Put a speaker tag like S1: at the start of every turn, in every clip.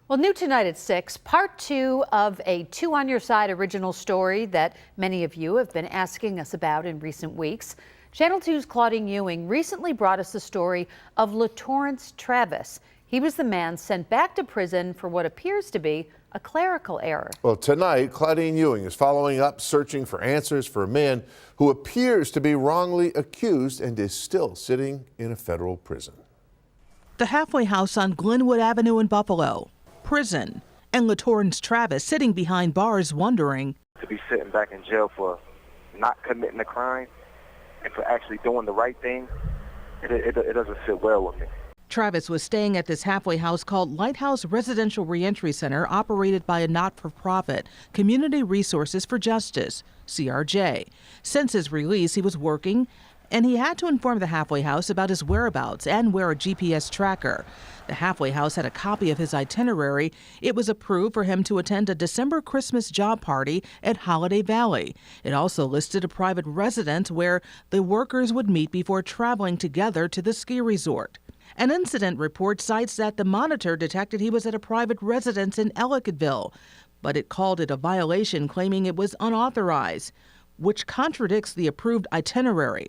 S1: Well, new tonight at 6, part 2 of a Two on Your Side original story that many of you have been asking us about in recent weeks. Channel 2's Claudine recently brought us the story of LaTorrance Travis. He was the man sent back to prison for what appears to be a clerical error.
S2: Well, tonight, Claudine is following up, searching for answers for a man who appears to be wrongly accused and is still sitting in a federal prison.
S3: The halfway house on Glenwood Avenue in Buffalo. Prison, and LaTorrance Travis sitting behind bars wondering,
S4: to be sitting back in jail for not committing a crime and for actually doing the right thing, it doesn't sit well with me.
S3: Travis was staying at this halfway house called Lighthouse Residential Reentry Center, operated by a not-for-profit, Community Resources for Justice, CRJ. Since his release, he was working, and he had to inform the halfway house about his whereabouts and wear a GPS tracker. The halfway house had a copy of his itinerary. It was approved for him to attend a December Christmas job party at Holiday Valley. It also listed a private residence where the workers would meet before traveling together to the ski resort. An incident report cites that the monitor detected he was at a private residence in Ellicottville, but it called it a violation, claiming it was unauthorized, which contradicts the approved itinerary.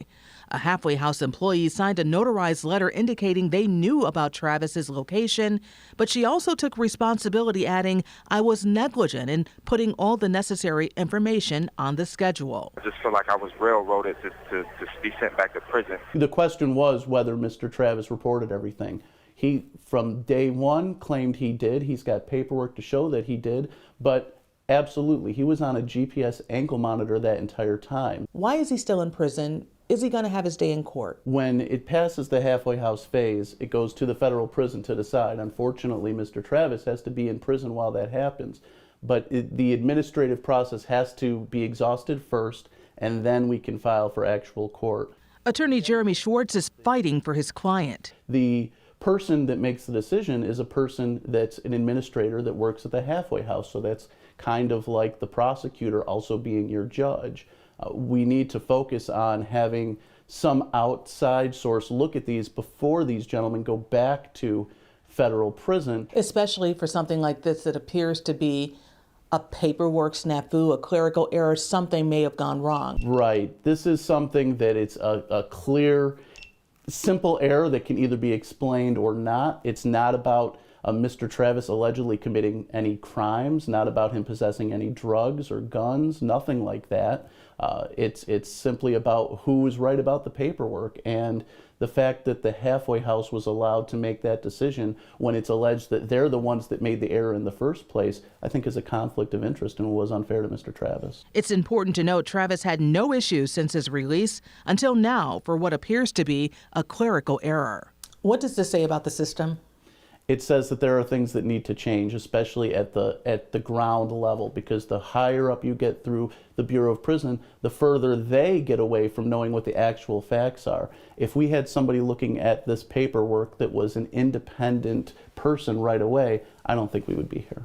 S3: A halfway house employee signed a notarized letter indicating they knew about Travis's location, but she also took responsibility, adding, "I was negligent in putting all the necessary information on the schedule."
S4: I just feel like I was railroaded to be sent back to prison.
S5: The question was whether Mr. Travis reported everything. He, from day one, claimed he did. He's got paperwork to show that he did, but absolutely, he was on a GPS ankle monitor that entire time.
S3: Why is he still in prison? Is he going to have his day in court?
S5: When it passes the halfway house phase, it goes to the federal prison to decide. Unfortunately, Mr. Travis has to be in prison while that happens. But the administrative process has to be exhausted first, and then we can file for actual court.
S3: Attorney Jeremy Schwartz is fighting for his client.
S5: The person that makes the decision is a person that's an administrator that works at the halfway house. So that's kind of like the prosecutor also being your judge. We need to focus on having some outside source look at these before these gentlemen go back to federal prison.
S6: Especially for something like this that appears to be a paperwork snafu, a clerical error, something may have gone wrong.
S5: Right. This is something that it's a clear, simple error that can either be explained or not. It's not about Mr. Travis allegedly committing any crimes, not about him possessing any drugs or guns, nothing like that. It's simply about who was right about the paperwork, and the fact that the halfway house was allowed to make that decision when it's alleged that they're the ones that made the error in the first place, I think is a conflict of interest and was unfair to Mr. Travis.
S3: It's important to note Travis had no issues since his release until now for what appears to be a clerical error.
S6: What does this say about the system?
S5: It says that there are things that need to change, especially at the ground level, because the higher up you get through the Bureau of Prison, the further they get away from knowing what the actual facts are. If we had somebody looking at this paperwork that was an independent person right away, I don't think we would be here.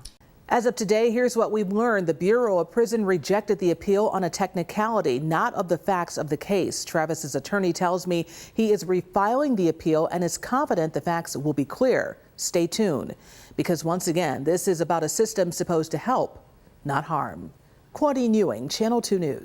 S6: As of today, here's what we've learned. The Bureau of Prison rejected the appeal on a technicality, not of the facts of the case. Travis's attorney tells me he is refiling the appeal and is confident the facts will be clear. Stay tuned, because once again, this is about a system supposed to help, not harm. Claudine Channel 2 News.